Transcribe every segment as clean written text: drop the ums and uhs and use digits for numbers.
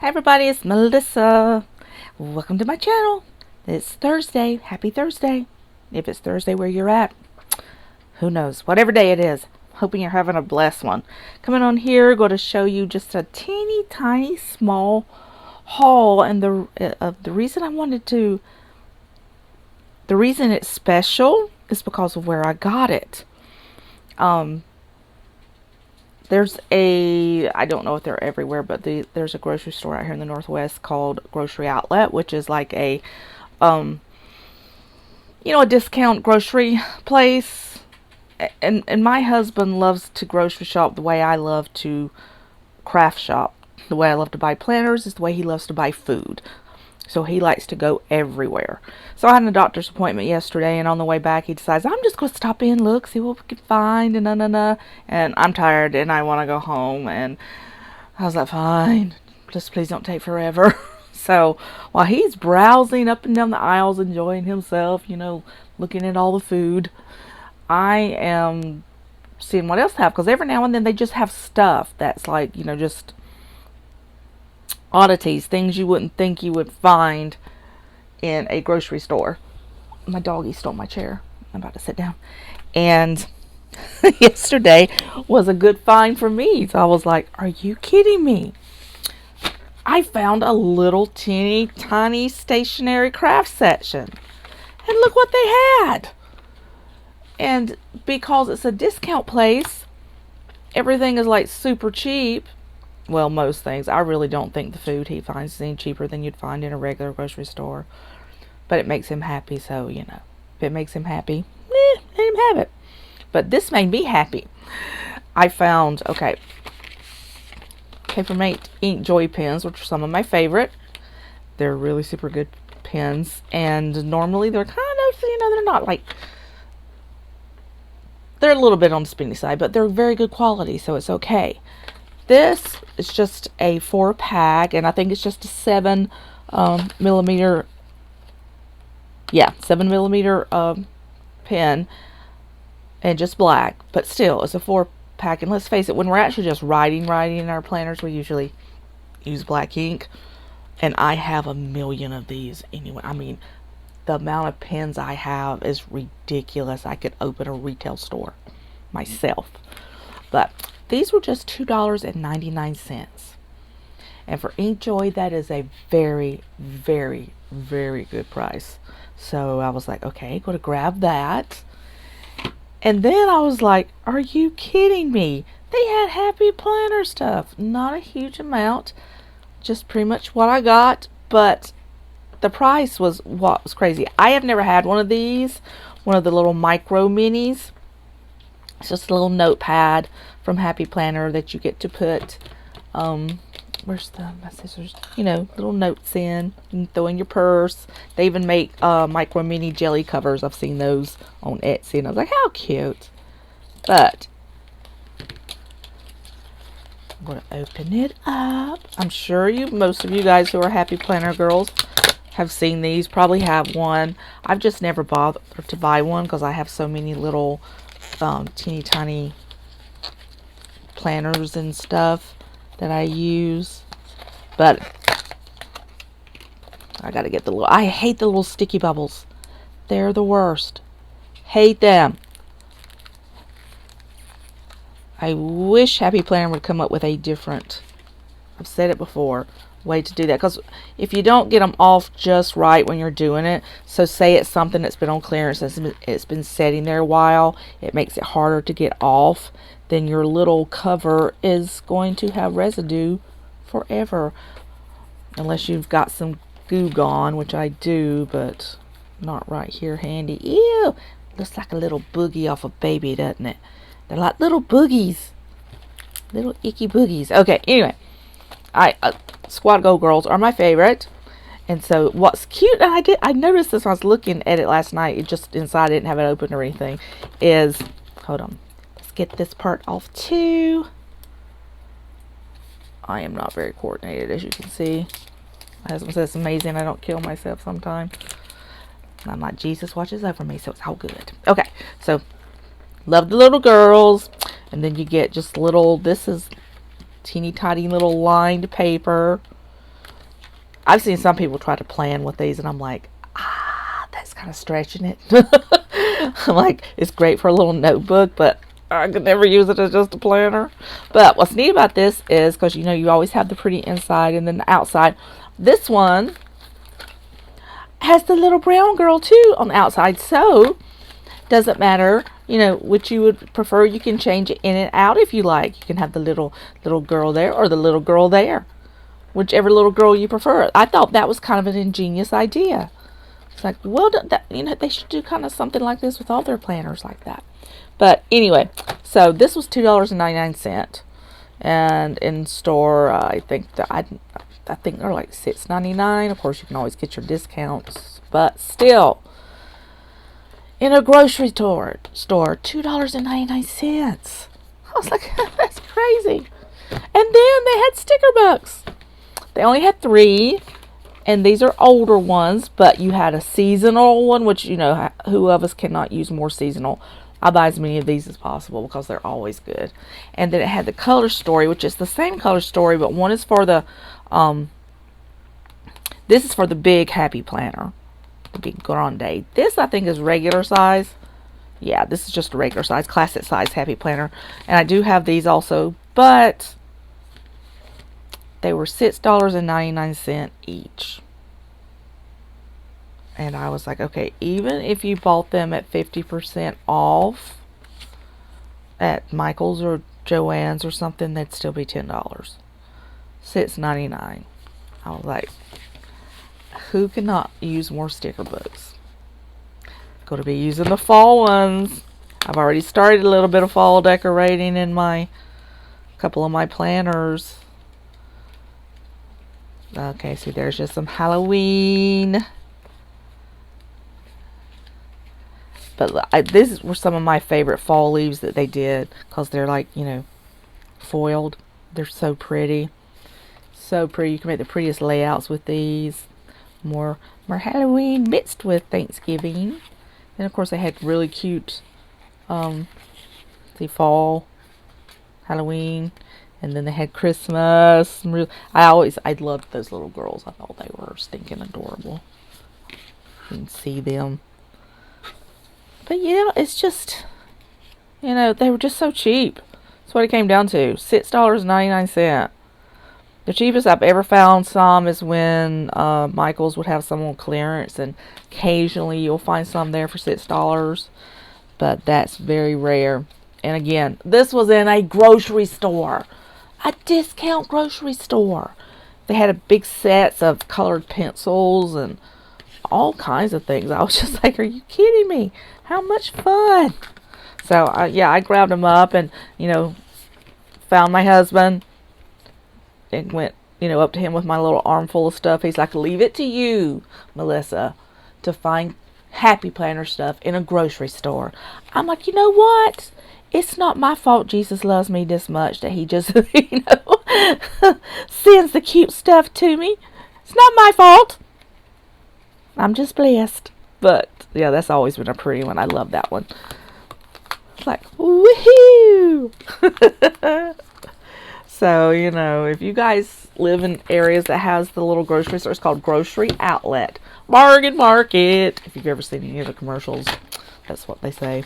Hi everybody, it's Melissa. Welcome to my channel. It's Thursday. Happy Thursday. If it's Thursday where you're at, who knows? Whatever day it is, hoping you're having a blessed one. Coming on here, going to show you just a teeny tiny small haul, and the reason it's special is because of where I got it. I don't know if they're everywhere, but there's a grocery store out here in the Northwest called Grocery Outlet, which is like a discount grocery place. And my husband loves to grocery shop the way I love to craft shop. The way I love to buy planters is the way he loves to buy food. So he likes to go everywhere. So I had a doctor's appointment yesterday, and on the way back he decides, I'm just going to stop in, look, see what we can find, and and I'm tired and I want to go home. And I was like, fine, just please don't take forever. So while he's browsing up and down the aisles, enjoying himself, looking at all the food, I am seeing what else they have, because every now and then they just have stuff that's like, just oddities, things you wouldn't think you would find in a grocery store. My doggy stole my chair. I'm about to sit down. And yesterday was a good find for me. So I was like, are you kidding me? I found a little teeny tiny stationery craft section. And look what they had. And because it's a discount place, everything is like super cheap. Well, most things. I really don't think the food he finds is any cheaper than you'd find in a regular grocery store. But it makes him happy, so, if it makes him happy, let him have it. But this made me happy. I found, Papermate ink joy pens, which are some of my favorite. They're really super good pens. And normally they're kind of, they're not like, they're a little bit on the spendy side, but they're very good quality, so it's okay. This is just a 4-pack, and I think it's just a 7 millimeter. Yeah, 7 millimeter pen, and just black. But still, it's a 4-pack. And let's face it, when we're actually just writing in our planners, we usually use black ink. And I have a million of these anyway. I mean, the amount of pens I have is ridiculous. I could open a retail store myself. But these were just $2.99. And for InkJoy, that is a very, very, very good price. So I was like, okay, go to grab that. And then I was like, are you kidding me? They had happy planner stuff. Not a huge amount. Just pretty much what I got. But the price was what was crazy. I have never had one of these. One of the little micro minis. It's just a little notepad from Happy Planner that you get to put, where's my scissors? Little notes in. You can throw in your purse. They even make micro mini jelly covers. I've seen those on Etsy, and I was like, how cute. But I'm going to open it up. I'm sure most of you guys who are Happy Planner girls have seen these, probably have one. I've just never bothered to buy one because I have so many little teeny tiny planners and stuff that I use. But I gotta get I hate the little sticky bubbles. They're the worst. Hate them. I wish Happy Planner would come up with a different, I've said it before, way to do that. Because if you don't get them off just right when you're doing it, so say it's something that's been on clearance, it's been sitting there a while, it makes it harder to get off, then your little cover is going to have residue forever. Unless you've got some glue gone, which I do, but not right here handy. Ew! Looks like a little boogie off a baby, doesn't it? They're like little boogies. Little icky boogies. Okay, anyway. Squad Go girls are my favorite. And so what's cute, and I noticed this when I was looking at it last night, it just inside, I didn't have it open or anything, is, hold on, let's get this part off too. I am not very coordinated, as you can see. My husband says it's amazing I don't kill myself sometimes. I'm like, Jesus watches over me, so it's all good. Okay, so love the little girls. And then you get just little, this is teeny tiny little lined paper. I've seen some people try to plan with these, and I'm like, that's kind of stretching it. I'm like, it's great for a little notebook, but I could never use it as just a planner. But what's neat about this is, because you know you always have the pretty inside and then the outside. This one has the little brown girl too on the outside, so doesn't matter, you know, which you would prefer. You can change it in and out if you like. You can have the little girl there or the little girl there, whichever little girl you prefer. I thought that was kind of an ingenious idea. It's like, well, that, you know, they should do kind of something like this with all their planners like that. But anyway, so this was $2.99, and in store, I think that I think they're like $6.99. Of course, you can always get your discounts, but still, in a grocery store, $2.99. I was like, that's crazy. And then they had sticker books. They only had 3, and these are older ones, but you had a seasonal one, which, you know, who of us cannot use more seasonal? I buy as many of these as possible because they're always good. And then it had the color story, which is the same color story, but one is for the, this is for the big happy planner, the big grande. This I think is regular size. Yeah, this is just a regular size, classic size happy planner. And I do have these also, but they were $6.99 each. And I was like, okay, even if you bought them at 50% off at Michael's or Joann's or something, they'd still be $10. $6.99. I was like, who cannot use more sticker books? Going to be using the fall ones. I've already started a little bit of fall decorating in my couple of my planners. Okay, see, there's just some Halloween. But these were some of my favorite fall leaves that they did, because they're like, you know, foiled. They're so pretty. So pretty. You can make the prettiest layouts with these. More Halloween mixed with Thanksgiving. And of course they had really cute fall, Halloween, and then they had Christmas. I loved those little girls. I thought they were stinking adorable. You can see them. But you know, it's just, you know, they were just so cheap. That's what it came down to. $6.99. The cheapest I've ever found some is when Michael's would have some on clearance, and occasionally you'll find some there for $6, but that's very rare. And again, this was in a grocery store, a discount grocery store. They had a big sets of colored pencils and all kinds of things. I was just like, are you kidding me? How much fun? So yeah, I grabbed them up and, you know, found my husband and went, you know, up to him with my little armful of stuff. He's like, leave it to you, Melissa, to find happy planner stuff in a grocery store. I'm like, you know what? It's not my fault Jesus loves me this much that he just, you know, sends the cute stuff to me. It's not my fault. I'm just blessed. But yeah, that's always been a pretty one. I love that one. It's like, woohoo! So, you know, if you guys live in areas that has the little grocery store, it's called Grocery Outlet. Bargain Market. If you've ever seen any of the commercials, that's what they say.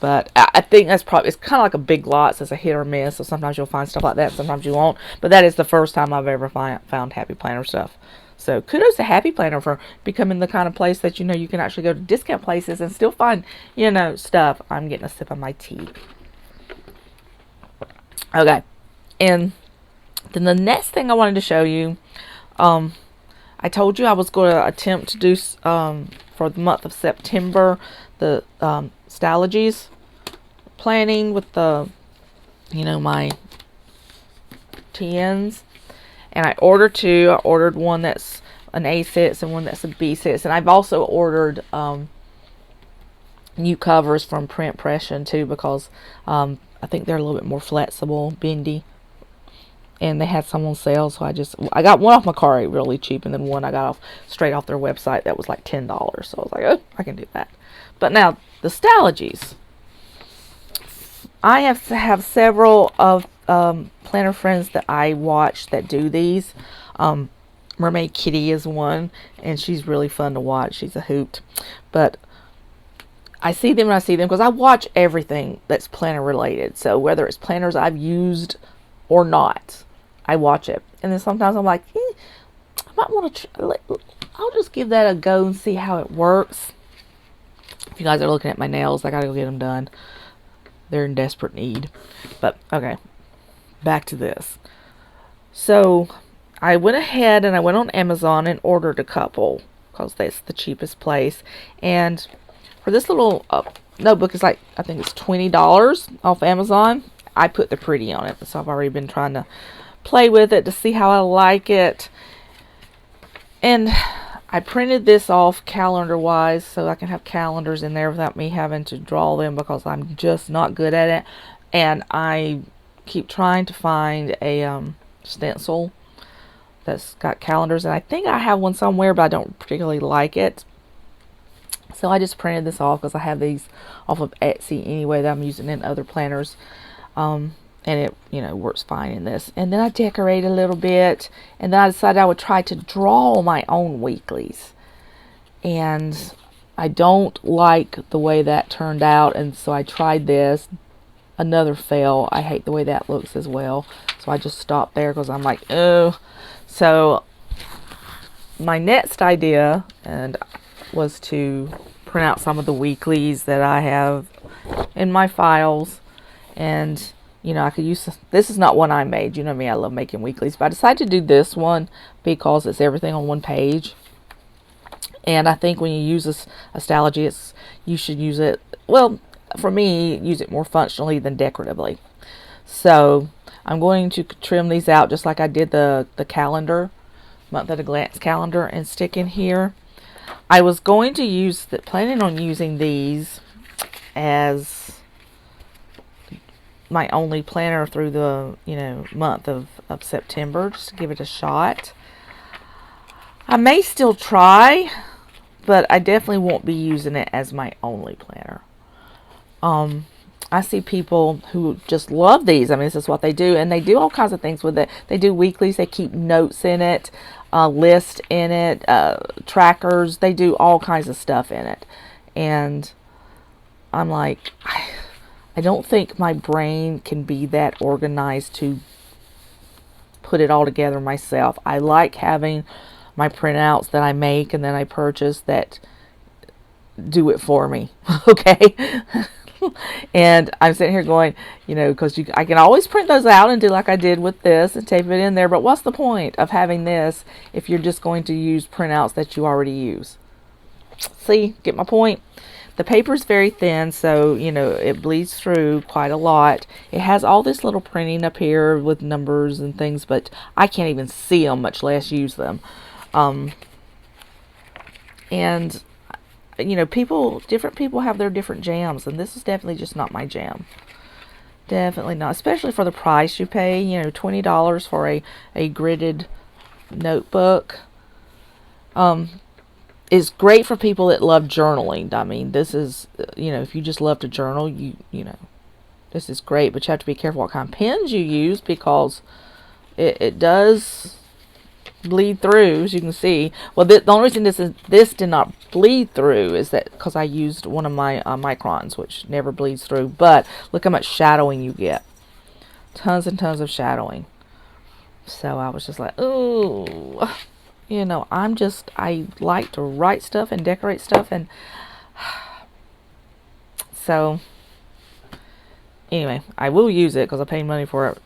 But I think that's probably, it's kind of like a Big Lots. So it's a hit or miss. So sometimes you'll find stuff like that. Sometimes you won't. But that is the first time I've ever found Happy Planner stuff. So kudos to Happy Planner for becoming the kind of place that, you know, you can actually go to discount places and still find, you know, stuff. I'm getting a sip of my tea. Okay. And then the next thing I wanted to show you, I told you I was going to attempt to do, for the month of September, the Stalogies planning with the, you know, my TNs. And I ordered 2. I ordered one that's an A6 and one that's a B6. And I've also ordered new covers from Print Pression too, because I think they're a little bit more flexible, bendy. And they had some on sale, so I got one off my car really cheap, and then one I got straight off their website that was like $10. So I was like, oh, I can do that. But now the Stalogies, I have several of planner friends that I watch that do these. Mermaid Kitty is one, and she's really fun to watch. She's a hoot. But I see them when I see them because I watch everything that's planner related. So whether it's planners I've used or not, I watch it. And then sometimes I'm like, I might want to I'll just give that a go and see how it works. If you guys are looking at my nails, I gotta go get them done. They're in desperate need. But okay, back to this. So I went ahead and I went on Amazon and ordered a couple because that's the cheapest place. And for this little notebook, is like, I think it's $20 off Amazon. I put the pretty on it, so I've already been trying to play with it to see how I like it. And I printed this off calendar wise so I can have calendars in there without me having to draw them, because I'm just not good at it. And I keep trying to find a stencil that's got calendars, and I think I have one somewhere, but I don't particularly like it. So I just printed this off because I have these off of Etsy anyway that I'm using in other planners. And it, works fine in this. And then I decorate a little bit, and then I decided I would try to draw my own weeklies. And I don't like the way that turned out, and so I tried this. Another fail. I hate the way that looks as well. So I just stopped there because I'm like, oh. So my next idea was to print out some of the weeklies that I have in my files. And I could use this. Is not one I made. You know me, I love making weeklies, but I decided to do this one because it's everything on one page. And I think when you use a Stalogy, you should use it, well, for me, use it more functionally than decoratively. So I'm going to trim these out just like I did the calendar, month at a glance calendar, and stick in here. I was going to planning on using these as my only planner through the month of September, just to give it a shot. I may still try, but I definitely won't be using it as my only planner. I see people who just love these. I mean, this is what they do, and they do all kinds of things with it. They do weeklies, they keep notes in it, list in it, trackers. They do all kinds of stuff in it. And I'm like, I don't think my brain can be that organized to put it all together myself. I like having my printouts that I make and then I purchase that do it for me. Okay? And I'm sitting here going, because I can always print those out and do like I did with this and tape it in there. But what's the point of having this if you're just going to use printouts that you already use? See, get my point? The paper is very thin, so, it bleeds through quite a lot. It has all this little printing up here with numbers and things, but I can't even see them, much less use them. And different people have their different jams, and this is definitely just not my jam. Definitely not, especially for the price you pay. $20 for a gridded notebook. Is great for people that love journaling. I mean, this is, if you just love to journal, this is great, but you have to be careful what kind of pens you use, because it does bleed through, as you can see. Well, the only reason this did not bleed through is that because I used one of my microns, which never bleeds through. But look how much shadowing you get. Tons and tons of shadowing. So I was just like, ooh. I like to write stuff and decorate stuff, and so anyway, I will use it because I paid money for it.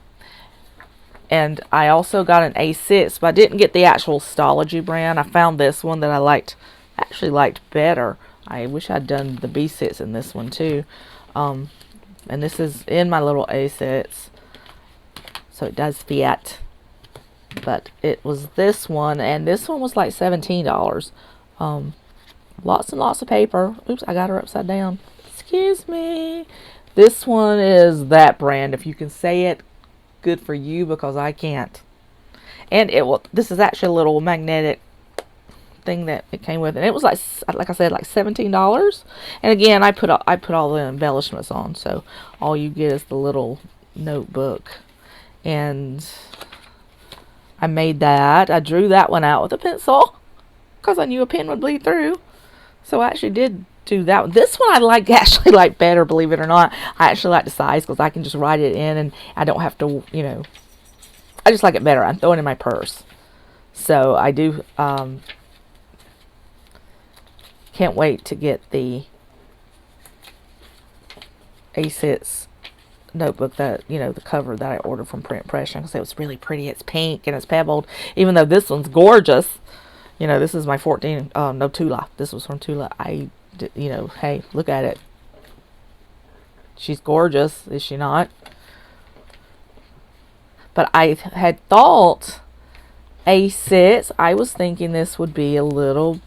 And I also got an A6, but I didn't get the actual Stalogy brand. I found this one that I actually liked better. I wish I'd done the B6 in this one too. And this is in my little A6, so it does fit. But it was this one, and this one was like $17. Lots and lots of paper. Oops, I got her upside down. Excuse me. This one is that brand. If you can say it, good for you, because I can't. And this is actually a little magnetic thing that it came with, and it was like I said, like $17. And again, I put all the embellishments on, so all you get is the little notebook. And I made that. I drew that one out with a pencil because I knew a pen would bleed through. So I actually did do that one. This one I actually like better, believe it or not. I actually like the size because I can just write it in and I don't have to, I just like it better. I'm throwing it in my purse. So I do, can't wait to get the A6 notebook that, the cover that I ordered from Print Impression because it was really pretty. It's pink and it's pebbled, even though this one's gorgeous. This is my 14, no, Tula. This was from Tula. Hey, look at it. She's gorgeous, is she not? But I had thought A6, I was thinking this would be a little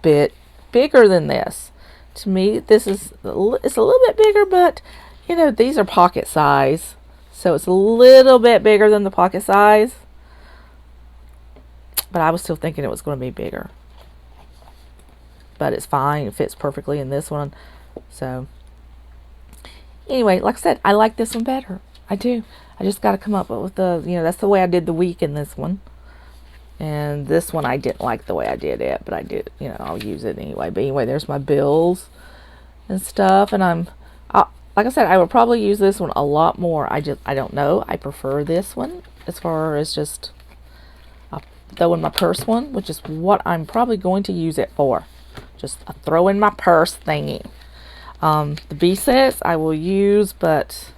bit bigger than this. To me, it's a little bit bigger, but, these are pocket size. So it's a little bit bigger than the pocket size. But I was still thinking it was going to be bigger. But it's fine. It fits perfectly in this one. So, anyway, like I said, I like this one better. I do. I just got to come up with that's the way I did the week in this one. And this one I didn't like the way I did it. But I did, I'll use it anyway. But anyway, there's my bills and stuff. And like I said, I would probably use this one a lot more. I don't know. I prefer this one as far as just throw in my purse one, which is what I'm probably going to use it for. Just a throw in my purse thingy. The B6 I will use, but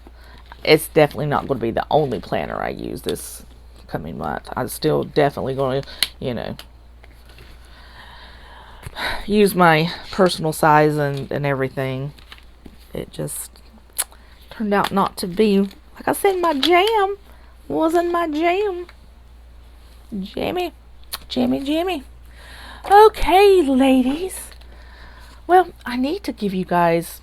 it's definitely not going to be the only planner I use this coming month. I'm still definitely going to, use my personal size and everything. It just turned out not to be, like I said, my jam. Wasn't my jam. Jammy. Okay, ladies. Well, I need to give you guys,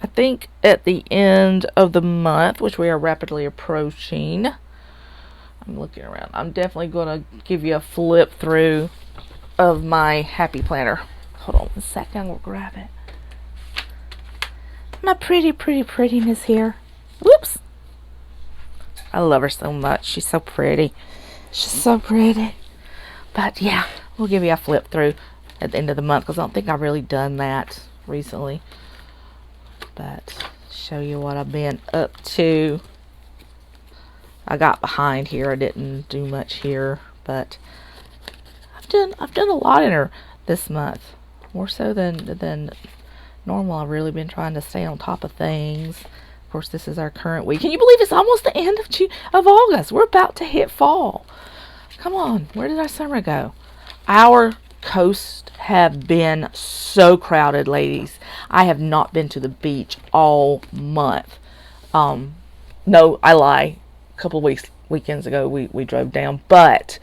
I think at the end of the month, which we are rapidly approaching, I'm looking around. I'm definitely going to give you a flip through of my happy planner. Hold on 1 second. We'll grab it. My prettiness here. Whoops. I love her so much. She's so pretty. But yeah, we'll give you a flip through at the end of the month because I don't think I've really done that recently. But show you what I've been up to. I got behind here. I didn't do much here, but I've done a lot in her this month, more so than normal. I've really been trying to stay on top of things. Of course, this is our current week. Can you believe it's almost the end of August? We're about to hit fall. Come on, where did our summer go? Our coasts have been so crowded, ladies. I have not been to the beach all month. No, I lie. A couple of weekends ago, we drove down, but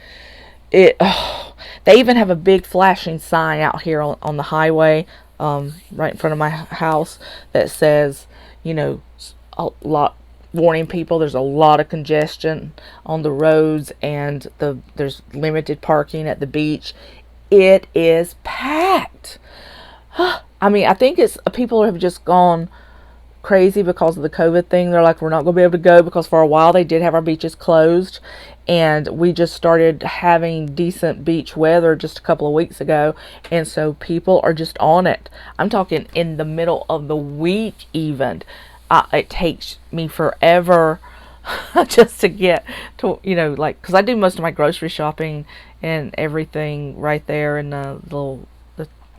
they even have a big flashing sign out here on the highway, right in front of my house that says, a lot, warning people there's a lot of congestion on the roads and there's limited parking at the beach. It is packed. I mean, I think it's people have just gone crazy because of the COVID thing. They're like, we're not going to be able to go because for a while they did have our beaches closed, and we just started having decent beach weather just a couple of weeks ago, and so people are just on it. I'm talking in the middle of the week even. It takes me forever just to get to, because I do most of my grocery shopping and everything right there in the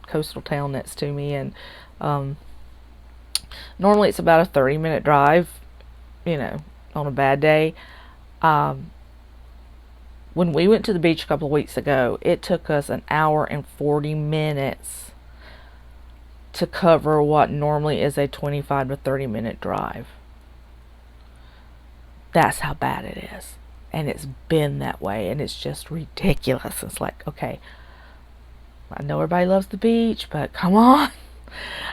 coastal town next to me, and normally it's about a 30-minute drive, on a bad day. When we went to the beach a couple of weeks ago, it took us an hour and 40 minutes to cover what normally is a 25 to 30-minute drive. That's how bad it is. And it's been that way, and it's just ridiculous. It's like, okay, I know everybody loves the beach, but come on.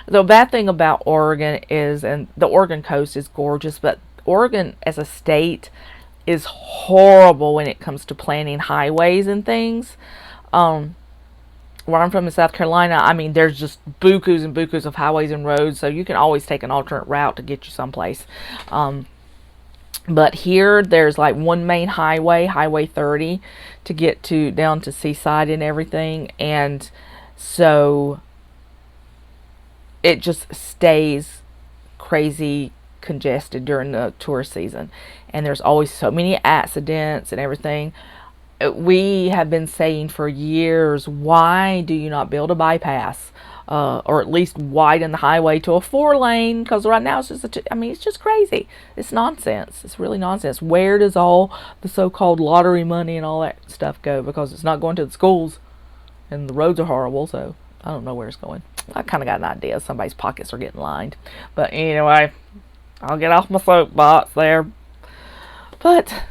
The bad thing about Oregon is, and the Oregon coast is gorgeous, but Oregon as a state is horrible when it comes to planning highways and things. Where I'm from in South Carolina, I mean, there's just bukus and bukus of highways and roads, so you can always take an alternate route to get you someplace. But here there's like one main highway, Highway 30, to get to down to Seaside and everything. And so it just stays crazy congested during the tourist season. And there's always so many accidents and everything. We have been saying for years, why do you not build a bypass? Or at least widen the highway to a 4-lane, because right now it's just it's just crazy. It's nonsense. It's really nonsense. Where does all the so-called lottery money and all that stuff go? Because it's not going to the schools, and the roads are horrible, so I don't know where it's going. I kind of got an idea. Somebody's pockets are getting lined. But anyway, I'll get off my soapbox there. But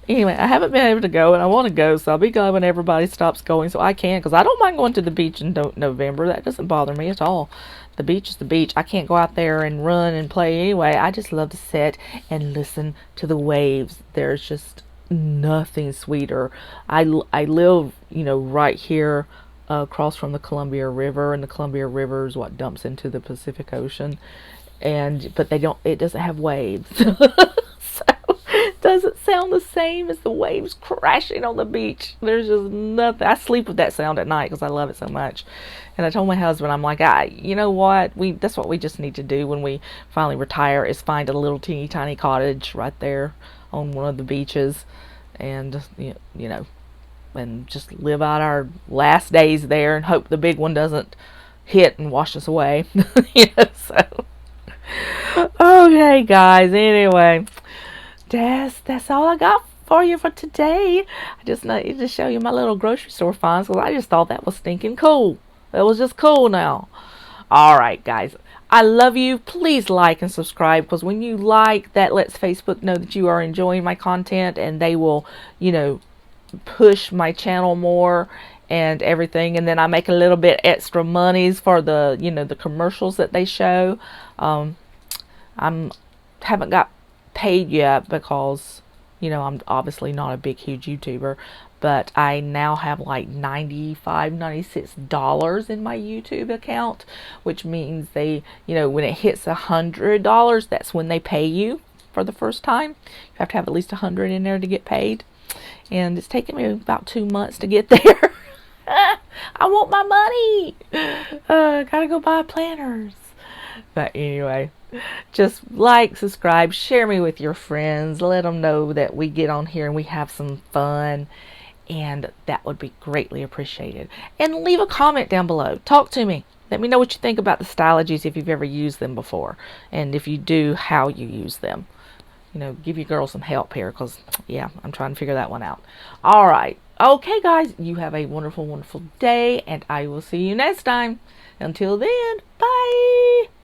anyway, I haven't been able to go, and I want to go, so I'll be glad when everybody stops going so I can, because I don't mind going to the beach in November. That doesn't bother me at all. The beach is the beach. I can't go out there and run and play anyway. I just love to sit and listen to the waves. There's just nothing sweeter. I live, right here across from the Columbia River, and the Columbia River is what dumps into the Pacific Ocean. But it doesn't have waves. Doesn't sound the same as the waves crashing on the beach. There's just nothing. I sleep with that sound at night because I love it so much. And I told my husband, I'm like, you know what? That's what we just need to do when we finally retire, is find a little teeny tiny cottage right there on one of the beaches, and and just live out our last days there, and hope the big one doesn't hit and wash us away. So okay, guys. Anyway. That's all I got for you for today. I just need to show you my little grocery store finds, because I just thought that was stinking cool. That was just cool now. Alright, guys. I love you. Please like and subscribe, because when you like, that lets Facebook know that you are enjoying my content, and they will, push my channel more and everything. And then I make a little bit extra monies for the, the commercials that they show. Haven't got paid yet, because I'm obviously not a big huge YouTuber, but I now have like $96 in my YouTube account, which means they, when it hits $100, that's when they pay you for the first time. You have to have at least 100 in there to get paid, and it's taken me about 2 months to get there. I want my money. Gotta go buy planners. But anyway, just like, subscribe, share me with your friends. Let them know that we get on here and we have some fun. And that would be greatly appreciated. And leave a comment down below. Talk to me. Let me know what you think about the Stalogies, if you've ever used them before. And if you do, how you use them. Give your girl some help here, because, yeah, I'm trying to figure that one out. Alright. Okay, guys. You have a wonderful, wonderful day. And I will see you next time. Until then.